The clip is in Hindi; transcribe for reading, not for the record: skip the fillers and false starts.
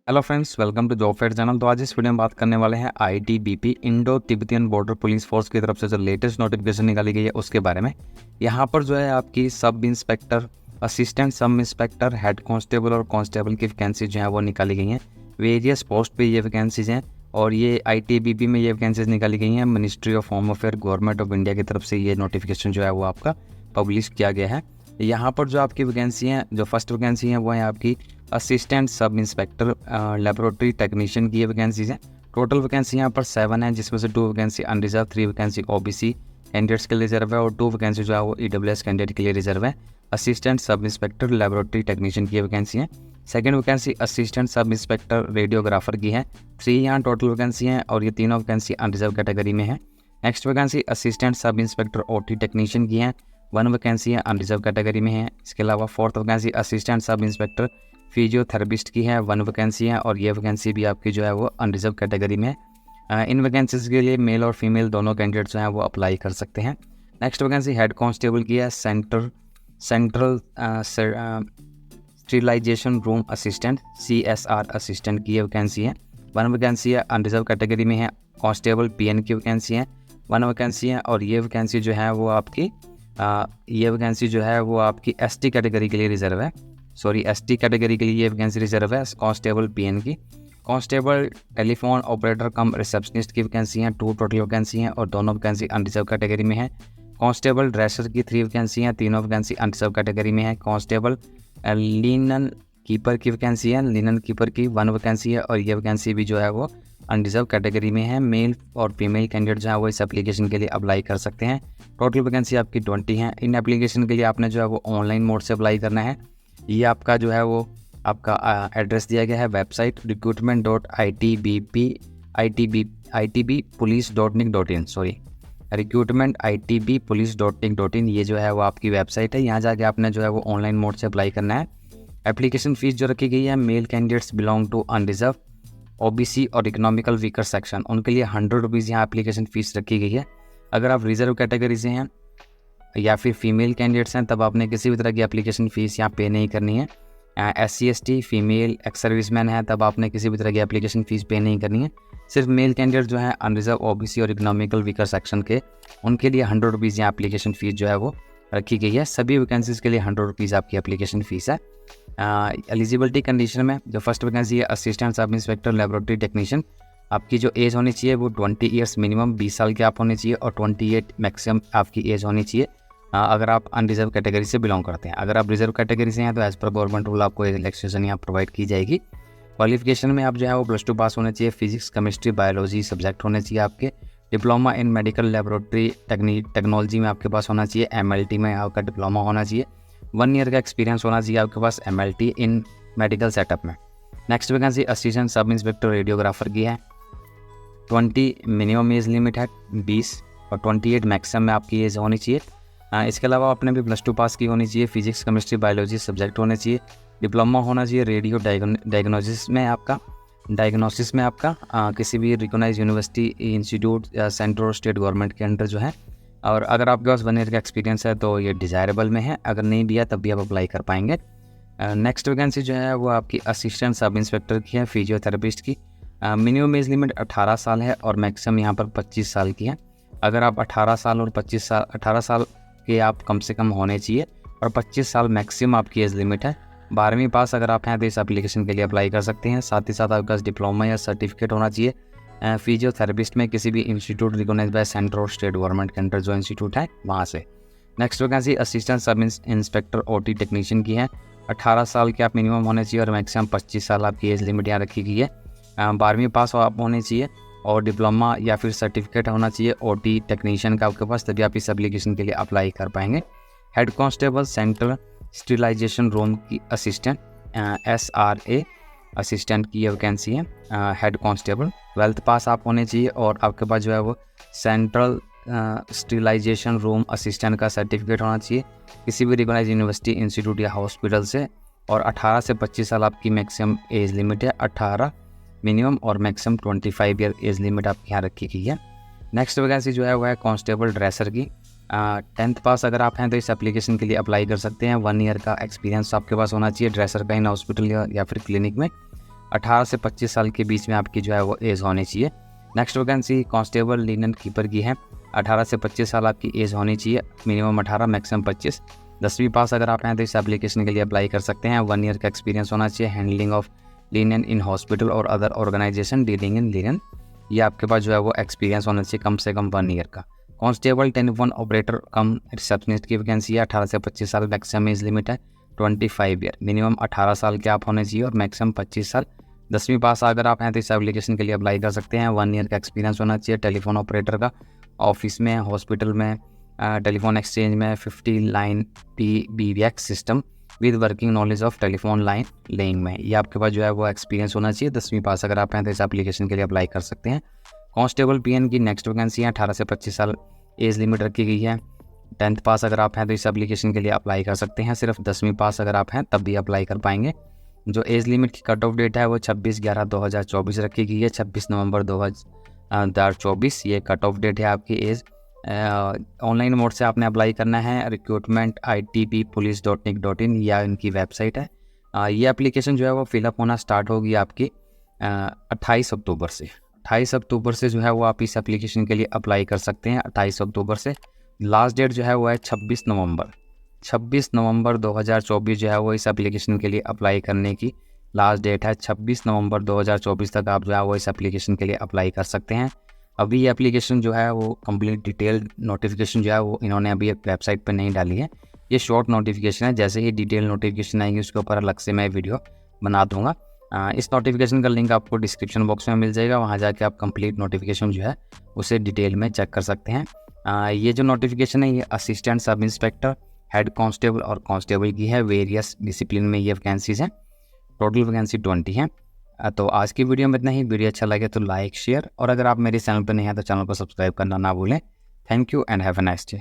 Hello friends, welcome to job fair channel. तो आज इस वीडियो में बात करने वाले हैं ITBP Indo Tibetan border police force की तरफ से जो लेटेस्ट नोटिफिकेशन निकाली गई है उसके बारे में। यहाँ पर जो है आपकी sub inspector, assistant sub inspector, head constable और कांस्टेबल की वैकेंसी जो है वो निकाली गई हैं। वेरियस पोस्ट पे ये वैकेंसीज हैं और ये आईटीबीपी में ये वैकेंसीज निकाली गई हैं। Ministry of home affair, government of India की तरफ से ये नोटिफिकेशन जो है वो आपका पब्लिश किया गया है। यहाँ पर जो आपकी वैकेंसी हैं, जो फर्स्ट वैकेंसी है वो है आपकी assistant sub inspector laboratory technician की ये वैकेंसीज हैं। टोटल वैकेंसी यहाँ पर 7 है, जिसमें से 2 vacancy unreserve, 3 vacancy OBC candidates के लिए रिजर्व है और 2 वैकेंसी जो है वो ईडब्ल्यूएस कैंडिडेट के लिए रिजर्व है। Assistant sub inspector laboratory technician की वैकेंसी है। Second vacancy assistant sub inspector radiographer की है। 3 यहाँ टोटल वैकेंसी हैं और ये तीनों वैकेंसी अनरिजर्व कैटेगरी में है। Next vacancy assistant sub inspector OT technician की है। 1 वैकेंसी है अनरिजर्व कैटेगरी में है। इसके अलावा fourth vacancy assistant sub inspector physiotherapist की है। 1 वैकेंसी है और ये वैकेंसी भी आपकी जो है वो अनरिजर्व कैटेगरी में है। इन वैकेंसीज के लिए मेल और फीमेल दोनों कैंडिडेट जो हैं वो अप्लाई कर सकते हैं। नेक्स्ट वैकेंसी हेड कांस्टेबल की है। Central sterilisation room assistant CSR assistant की ये वैकेंसी है। 1 वैकेंसी है अनरिजर्व कैटेगरी में है। कांस्टेबल PN की वैकेंसी है। 1 वैकेंसी है और ये वैकेंसी जो है वो आपकी ST कैटेगरी के लिए रिजर्व है। ST कैटेगरी के लिए ये वैकेंसी रिजर्व है कांस्टेबल PN की। कांस्टेबल टेलीफोन ऑपरेटर कम रिसेप्शनिस्ट की वैकेंसी हैं। 2 टोटल वैकेंसी हैं और दोनों वैकेंसी अनरिजर्व कैटेगरी में है। कांस्टेबल ड्रेसर की 3 वैकेंसी हैं, तीनों वैकेंसी अनरिजर्व कैटेगरी में है। कांस्टेबल लिनन कीपर की वैकेंसी है। लिनन कीपर की 1 वैकेंसी है और ये वैकेंसी भी जो है वो अनरिजर्व कैटेगरी में है। मेल और फीमेल कैंडिडेट जो है वो इस एप्लीकेशन के लिए अप्लाई कर सकते हैं। टोटल वैकेंसी आपकी 20 है। इन एप्लीकेशन के लिए आपने जो है वो ऑनलाइन मोड से अप्लाई करना है। ये आपका जो है वो आपका एड्रेस दिया गया है वेबसाइट recruitment.itbpolice.nic.in ये जो है वो आपकी वेबसाइट है। यहाँ जाके आपने जो है वो ऑनलाइन मोड से अप्लाई करना है। एप्लीकेशन फ़ीस जो रखी गई है, male candidates belong to unreserve, OBC और इकोनॉमिकल वीकर सेक्शन, उनके लिए 100 रुपीज़ यहाँ एप्लीकेशन फ़ीस रखी गई है। अगर आप रिजर्व कैटेगरी से हैं या फिर फीमेल कैंडिडेट्स हैं तब आपने किसी भी तरह की एप्लीकेशन फ़ीस यहाँ पे नहीं करनी है। SC ST female ex serviceman है तब आपने किसी भी तरह की एप्लीकेशन फ़ीस पे नहीं करनी है। सिर्फ मेल कैंडिडेट जो है अनरिजर्व, OBC और इकोनॉमिकल वीकर सेक्शन के, उनके लिए 100 रुपीज़ यहाँ एप्लीकेशन फ़ीस जो है वो रखी गई है। सभी वैकेंसीज़ के लिए 100 रुपीज़ आपकी एप्लीकेशन फ़ीस है। एलिजिबिलिटी कंडीशन में जो फर्स्ट वैकेंसी है assistant sub inspector laboratory technician, आपकी जो एज होनी चाहिए वो 20 ईयर्स मिनिमम, 20 साल के आप होने चाहिए और 28 मैक्सिमम आपकी एज होनी चाहिए अगर आप अनरिजर्व कैटेगरी से बिलोंग करते हैं। अगर आप रिजर्व कैटेगरी से हैं तो एज़ पर गवर्नमेंट रूल आपको रिलैक्सेशन यहाँ प्रोवाइड की जाएगी। क्वालिफिकेशन में आप जो है वो +2 पास होने चाहिए। फिजिक्स, केमिस्ट्री, बायोलॉजी सब्जेक्ट होने चाहिए आपके। Diploma in medical laboratory technology में आपके पास होना चाहिए। MLT में आपका डिप्लोमा होना चाहिए। 1 ईयर का एक्सपीरियंस होना चाहिए आपके पास MLT इन मेडिकल सेटअप में। Next vacancy assistant sub inspector radiographer की है। 20 मिनिमम एज लिमिट है 20 और 28 मैक्सिमम में आपकी एज होनी चाहिए। इसके अलावा आपने भी +2 पास की होनी चाहिए। फिजिक्स, केमिस्ट्री, बायोलॉजी सब्जेक्ट होने चाहिए। डिप्लोमा होना चाहिए रेडियो डायग्नोसिस में आपका किसी भी रिकॉग्नाइज यूनिवर्सिटी, इंस्टीट्यूट या सेंट्रल और स्टेट गवर्नमेंट के अंडर जो है। और अगर आपके पास 1 ईयर का एक्सपीरियंस है तो ये डिज़ायरेबल में है, अगर नहीं भी है तब भी आप अप्लाई कर पाएंगे। नेक्स्ट वैकेंसी जो है वो आपकी असिस्टेंट सब इंस्पेक्टर की है, फिजियोथेरेपिस्ट की। मिनिमम एज लिमिट 18 साल है और मैक्सिमम यहाँ पर 25 साल की है। अगर आप 18 साल के आप कम से कम होने चाहिए और 25 साल मैक्सिमम आपकी एज लिमिट है। 12वीं पास अगर आप हैं तो इस एप्लीकेशन के लिए अप्लाई कर सकते हैं। साथ ही साथ आपके पास डिप्लोमा या सर्टिफिकेट होना चाहिए फिजियोथेरेपिस्ट में किसी भी इंस्टीट्यूट रिकॉग्नाइज बाय सेंट्रल और स्टेट गवर्नमेंट के अंडर जो इंस्टीट्यूट है वहाँ से। Next vacancy assistant sub inspector OT technician की है। 18 साल के आप मिनिमम होने चाहिए और मैक्सिमम 25 साल आपकी एज लिमिट यहाँ रखी गई है। 12वीं पास आप होने चाहिए और डिप्लोमा या फिर सर्टिफिकेट होना चाहिए OT टेक्नीशियन का आपके पास, तभी आप इस एप्लीकेशन के लिए अप्लाई कर पाएंगे। Head constable central sterilisation room की असिस्टेंट SRA असिस्टेंट की ये वैकेंसी है। हेड कांस्टेबल 12th पास आप होने चाहिए और आपके पास जो है वो सेंट्रल स्टीरिलाइजेशन रूम असिस्टेंट का सर्टिफिकेट होना चाहिए किसी भी रिकॉग्नाइज यूनिवर्सिटी, इंस्टीट्यूट या हॉस्पिटल से। और 18 से 25 साल आपकी मैक्सिमम एज लिमिट है। 18 मिनिमम और मैक्सिमम 25 ईयर एज लिमिट आपकी यहाँ रखी गई है। नेक्स्ट वैकेंसी जो है वो है कांस्टेबल ड्रेसर की। 10th पास अगर आप हैं तो इस एप्लीकेशन के लिए अप्लाई कर सकते हैं। 1 ईयर का एक्सपीरियंस आपके पास होना चाहिए ड्रेसर का इन हॉस्पिटल या फिर क्लिनिक में। 18 से 25 साल के बीच में आपकी जो है वो एज होनी चाहिए। Next vacancy constable linen keeper की है। 18 से 25 साल आपकी एज होनी चाहिए, मिनिमम 18 मैक्सिमम 25। 10वीं पास अगर आप हैं तो इस एप्लीकेशन के लिए अप्लाई कर सकते हैं। 1 ईयर का एक्सपीरियंस होना चाहिए। Handling of linen in hospital और other organisation dealing in linen, ये आपके पास जो है वो एक्सपीरियंस होना चाहिए कम से कम 1 ईयर का। कांस्टेबल टेलीफोन ऑपरेटर कम रिसेप्शनिस्ट की वैकेंसी है। 18 से 25 साल मैक्सिमम एज लिमिट है 25 ईयर, मिनिमम 18 साल के आप होने चाहिए और मैक्सिमम 25 साल। 10वीं पास अगर आप हैं तो इस एप्लीकेशन के लिए अप्लाई कर सकते हैं। 1 ईयर का एक्सपीरियंस होना चाहिए टेलीफोन ऑपरेटर का, ऑफिस में, हॉस्पिटल में, टेलीफोन एक्सचेंज में, 50 line PBX system with working knowledge of telephone line laying में, ये आपके पास जो है वो एक्सपीरियंस होना चाहिए। 10वीं पास अगर आप हैं तो इस एप्लीकेशन के लिए अप्लाई कर सकते हैं। कांस्टेबल PN की नेक्स्ट वैकेंसी है। 18 से 25 साल एज लिमिट रखी गई है। 10th पास अगर आप हैं तो इस एप्लीकेशन के लिए अप्लाई कर सकते हैं। सिर्फ 10वीं पास अगर आप हैं तब भी अप्लाई कर पाएंगे। जो एज लिमिट की कट ऑफ डेट है वो 26/11/2024 रखी गई है। 26 नवंबर 2024 ये कट ऑफ डेट है आपकी एज। ऑनलाइन मोड से आपने अप्लाई करना है। रिक्रूटमेंट itppolice.nic.in या इनकी वेबसाइट है। ये एप्लीकेशन जो है वो फिलअप होना स्टार्ट होगी आपकी 28 अक्टूबर से। 28 अक्टूबर से जो है वो आप इस एप्लीकेशन के लिए अप्लाई कर सकते हैं। 28 अक्टूबर से लास्ट डेट जो है वो है 26 नवंबर 2024 जो है वो इस एप्लीकेशन के लिए अप्लाई करने की लास्ट डेट है। 26 नवंबर 2024 तक आप जो है वो इस एप्लीकेशन के लिए अप्लाई कर सकते हैं। अभी ये एप्लीकेशन जो है वो कंप्लीट डिटेल नोटिफिकेशन जो है वो इन्होंने अभी वेबसाइट पर नहीं डाली है। ये शॉर्ट नोटिफिकेशन है, जैसे ही डिटेल नोटिफिकेशन आएंगी उसके ऊपर अलग से मैं वीडियो बना दूंगा। इस नोटिफिकेशन का लिंक आपको डिस्क्रिप्शन बॉक्स में मिल जाएगा, वहाँ जाके आप कंप्लीट नोटिफिकेशन जो है उसे डिटेल में चेक कर सकते हैं। ये जो नोटिफिकेशन है ये assistant sub inspector, head constable और कांस्टेबल की है। वेरियस डिसिप्लिन में ये वैकेंसीज हैं। टोटल वैकेंसी 20 हैं। तो आज की वीडियो में इतना ही। वीडियो अच्छा लगे तो लाइक शेयर, और अगर आप मेरे चैनल पर नहीं हैं तो चैनल को सब्सक्राइब करना ना भूलें। Thank you and have a nice day.